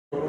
Wah,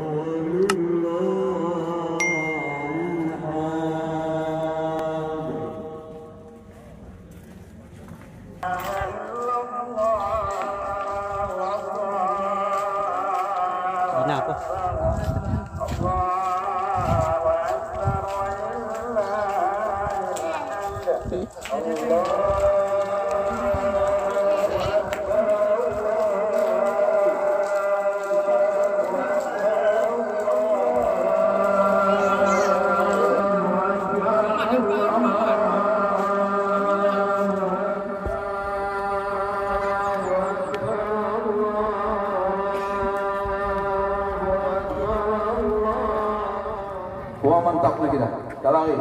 mantap nih kita. Lagi.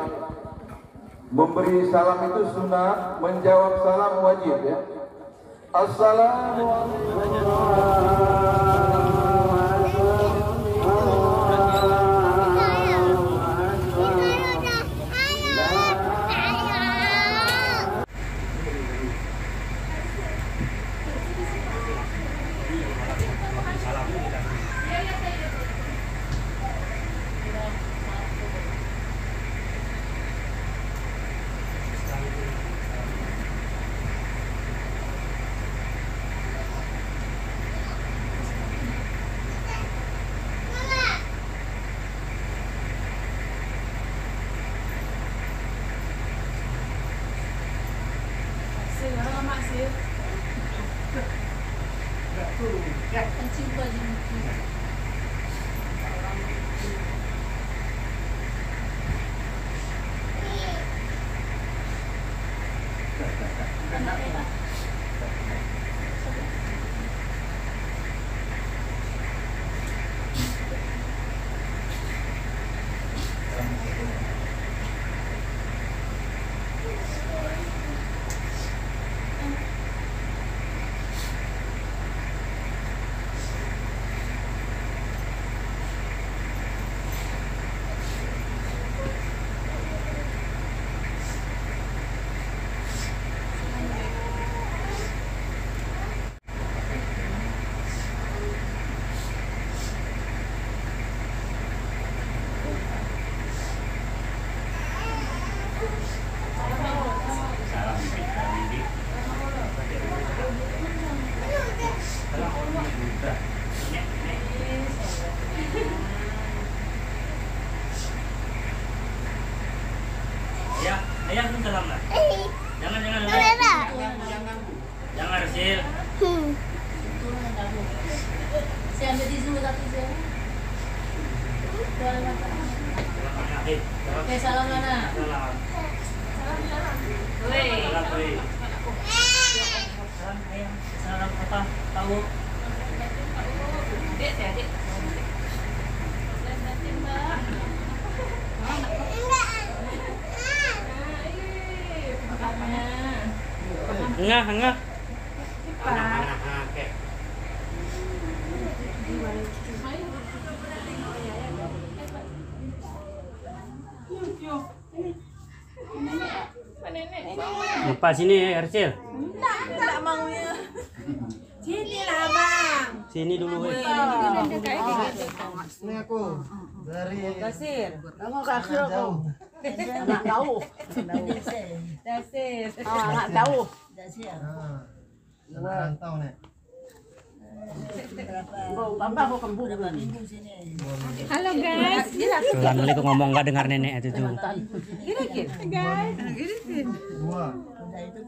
Memberi salam itu sunnah, menjawab salam wajib ya. Assalamualaikum. Ayah pun salam lah. Jangan Arsil. Saya ambil tisu satu saya. Oke, salam mana? Salam. Woi. Salam ayah. Salam apa? Tahu. Dek, saya dek. Enggak. Apa sini Arsil? Enggak maunya. Sini lah, Bang. Sini dulu. Ini aku dari Dasir. kamu kasih aku. Anak tahu. Dasir. Anak tahu. Dasir. Nah, rantau nih. Tambah kok kembu berapa minggu sini. Halo guys. Pelan kali kok ngomong nggak dengar nenek itu tuh. Gini guys.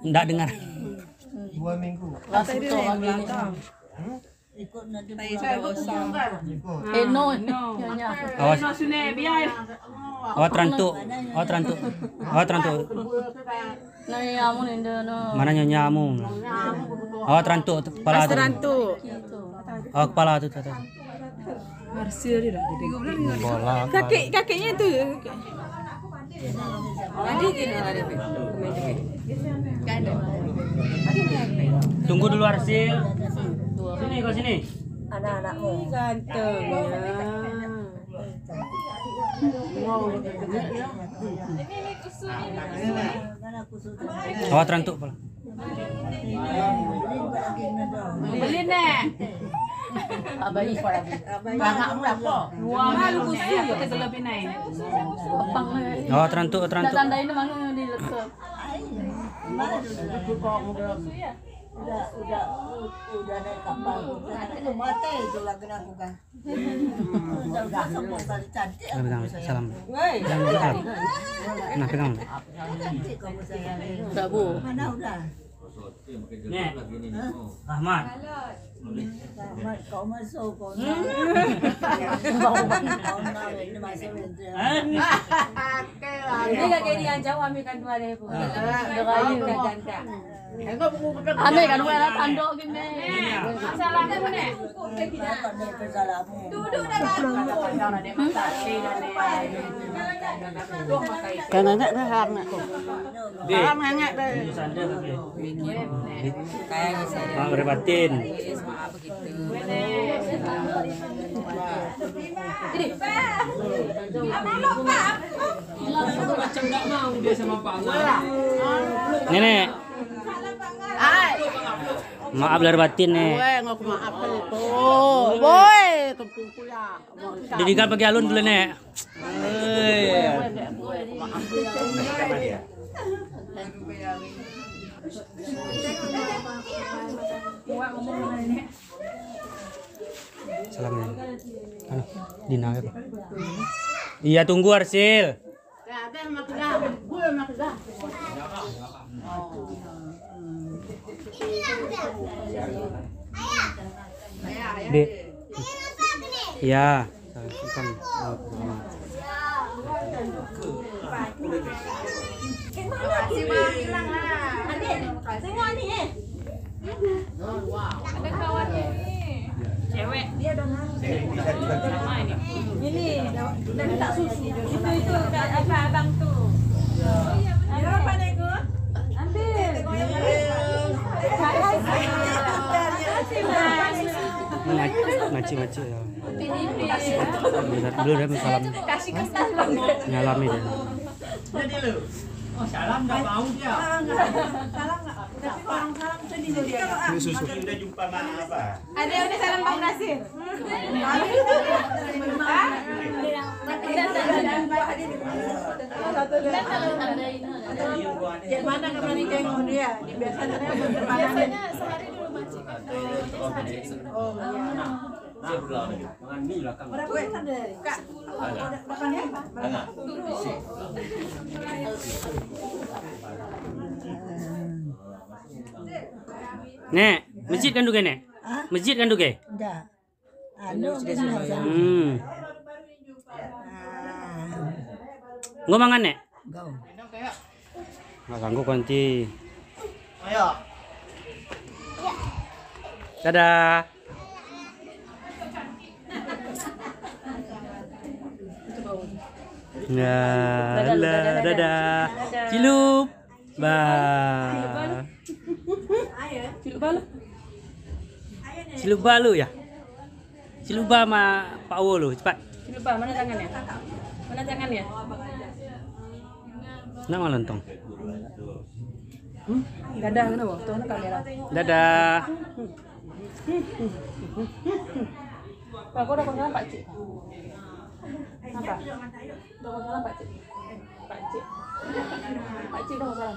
Nggak dengar. 2 minggu. Langsung tuh lagi. Ikut nanti pulang. Ikut. No. Awas. Sini biar. Awat rantu. Nah, amun inde no. Mana nyonyamu? Awat rantu kepala tu. Oh, kepala tu. Arsil dah. Bola. Kakeknya tu. Tadi gini ada. Tunggu dulu Arsil. Sini kau sini. Anak-anakmu. Gantengnya. Awat rantu kepala. Beli nek. Abai ko lagi. Bangak mo apa? Malu kusi ya kita lebih naik. Apang na. Oh, terantuk. Tandain naman yung dilekap. Mana dulu kok udah naik kapal. Itu mati itu lagi aku kan. Udah semua tadi cantik. Pegang, salam. Woi, Nah, pegang. cantik kamu saya. Udah Bu. Mana udah? Nek. Rahmat. Kau masuk kau. Ini masuk Ini gak kayak yang jauh ambil kan dua deh, Bu. Ganda. Ame kan wala tandok gini. Salahnya mana? Duduk Kan anak dah hangat. hangat deh. Sandal oke. Pak berbatin. Maaf begitu. Macam tak mau dia sama Pak Anwar. Nenek. Maaf lahir batin nek. Ngok maaf itu. Boy, kempuku ya. Didikan pakai alun dulu nek. Salam nek. Anu, Dina apa? Iya tunggu Arsil. Dek. Ya. Ada kawannya cewek dia donat sama ini dan minta susu itu apa abang tuh apa nego ambil Maci ya. Belum ada salam. kasih kesan Nyalami deh. Jadi lu. Oh, salam dah mau dia. tapi orang salam sedih jadi Susu udah jumpa mana apa? ada yang udah salam Bang Nasir Yang mana kemarin tengok dia? Biasanya sehari dulu macik Oh iya. Berapa kan dari? Kak. Makannya apa? Nek, masjid kan duke nek? Masjid kan duke? Enggak. Anu aja. Nggak mangan nek? Go. Nggak ganggu kunci. Ayo. Dadah. Dadah. Cilup. Cilup balu ya? Cilup sama Pak Wo lo, cepat. lupa mana tangannya Nak lontong. dadah kenapa tuh kamera Dadah. Pak, aku udah konsulan Pak Cik. Apa? Udah konsulan Pak Cik. Pak Cik. Pak Cik udah konsulan.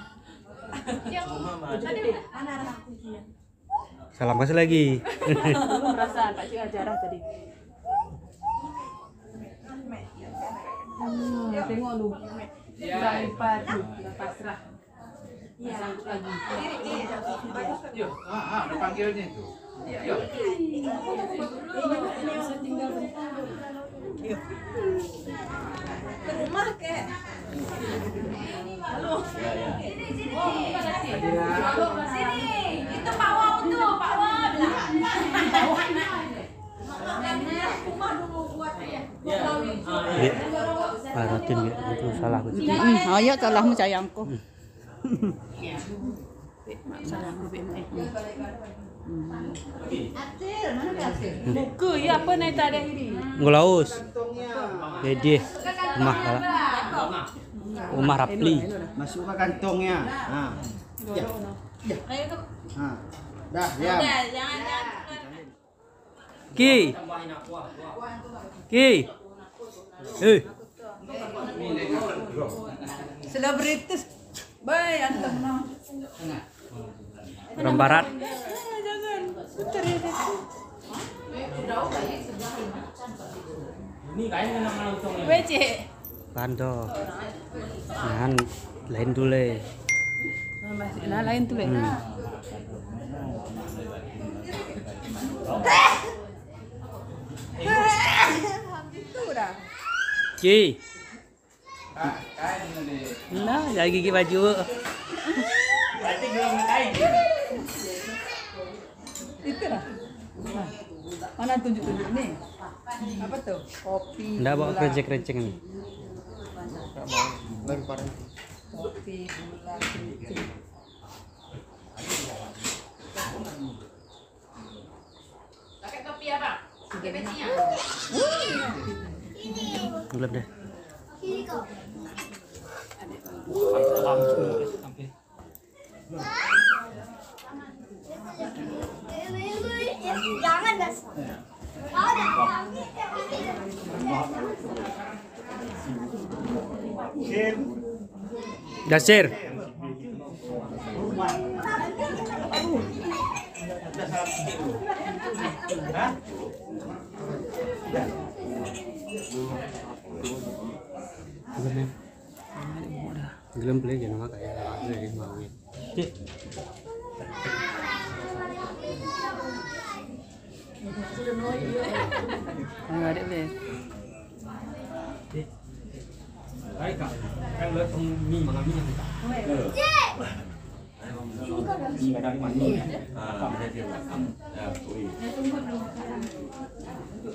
Salam kasih lagi. Belum perasaan Pak Cik ajarah tadi. Tengok lu. Udah padu, udah pasrah. Sanggup lagi. Yuk, ada panggilnya itu. Yuk. Ke rumah kek. Halo. Sini. Itu Pak Wow tuh, Pak Wow bilang. Baratin itu salah aku. Ayo salahmu sayangku. Salahmu buku ya apa naik tak ada ini. Ngelaus. Jadi rumah rumah Rapli. Masuk ke kantongnya. Nah. Ya. Nah. Dah, ya. Ki. Ki. Selebritis. Baik, antum no. Orang barat. Jangan. Putar ya. Ini kayaknya nama untungnya. Wece. Bando. Nah, lain dulu. Nah, lain tuh, Ki. Nah, jadi gigi baju. Berarti belum kain. Itu lah. Mana tunjuk-tunjuk nih? Apa tuh? Kopi. Nggak bawa gula. kerecek-kerecek nih. Kopi, gula, kencing. Pakai kopi apa? Pakai bensinnya? Belum deh. Jangan gas. Gasir. Gelem beli jangan makan ya. Ada mau. Cik. Enggak ada deh. Baik kak. Kan lo mie makan mie yang kita. Mie dari mana?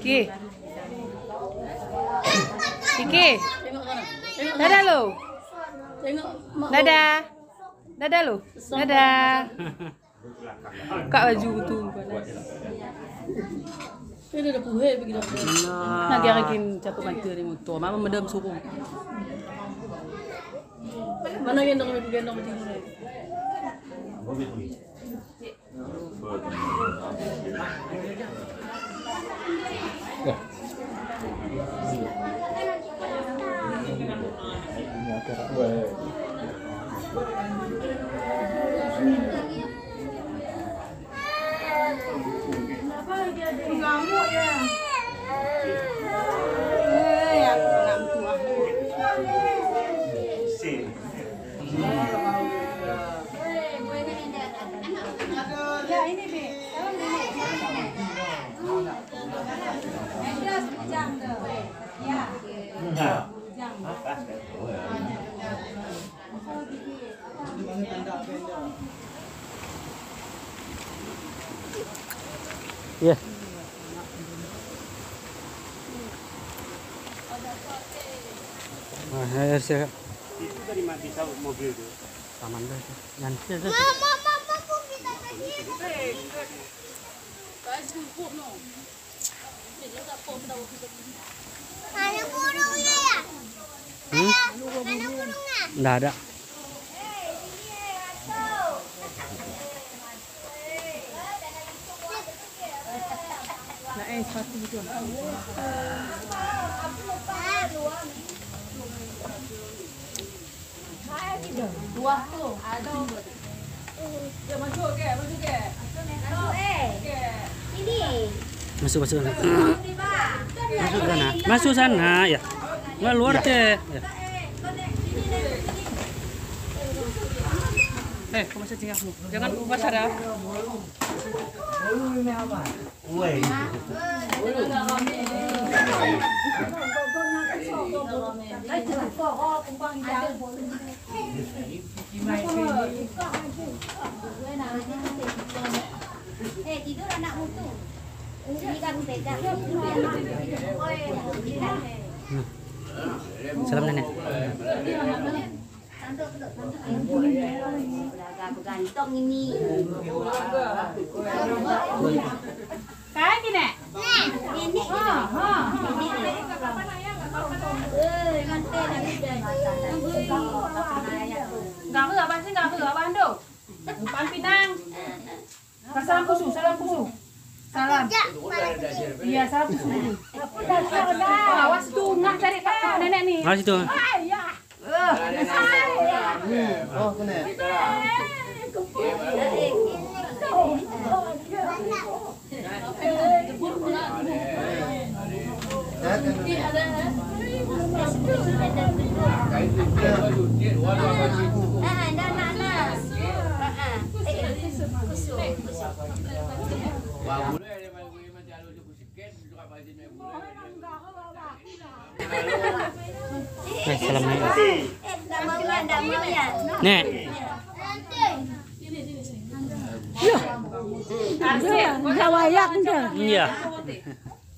Ki. Iki. Dadah lo. Dadah. Dadah lo. Dadah. Kak baju tuh. Ini udah puhe begitu. Nah, dia bikin capek mati dari motor. Mama medam suruh. Mana gendong di sini? Ngamuk ya. Aku nak tua. Ya ini Bi. Ya. Nah, saya Itu dari mana bisa mobil itu? taman deh. Nanti ada. Ada burungnya ya? Ada burungnya? Nggak ada. Nah, sepatu gitu. Dua tuh. Aduh. Ya masuk ke. Aduh Ini. Masuk sana. Prima. Masuk sana. Masuk sana ya. Nggak luar deh. Ya. Kau masih tinggalmu. Jangan ubah cara. Woi. Tidur anakmu tuh. Ini kan beda. Salam nenek. Aku gantong ini. Kayak gini. Ini. Enggak ke apa sih? Enggak ke apa Ando? Umpan Pinang. Salam kusu. Salam. Awas tungah cari kakak nenek nih. Mana situ? Oh, kena. Salam nih. Nggak mau ya. Nek. Kawayak dah. Iya.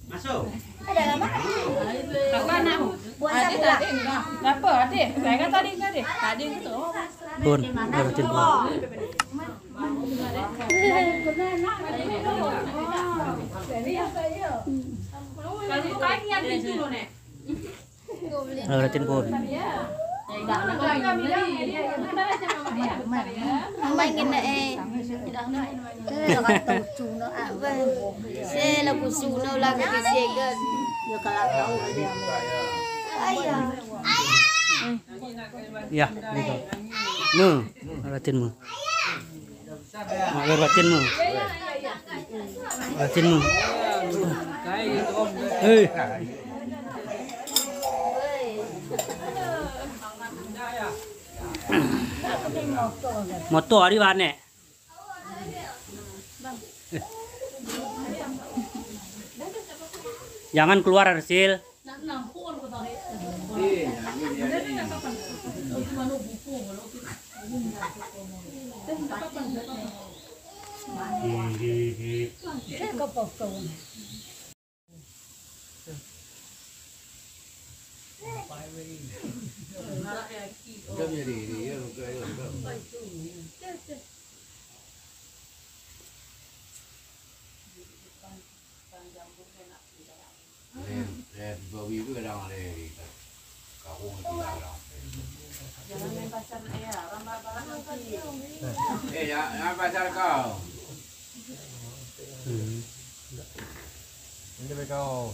Masuk. Kakak anakmu. Adik tadi enggak. Kenapa adik? Saya kan tadi enggak deh. Tadi gitu. Pun, lewatin pun. Kalau kaki yang itu loh, Nek. Lewatin pun. Main kena saya lagu suno lagu kesegan. Ya kalau tahu dia. Ayah. Ya, gitu. Mu, lewatin mu. Lewatin mu. Lewatin mu. Moto di mana? Jangan keluar Arsil. Jangan pacar kau. Ini kau.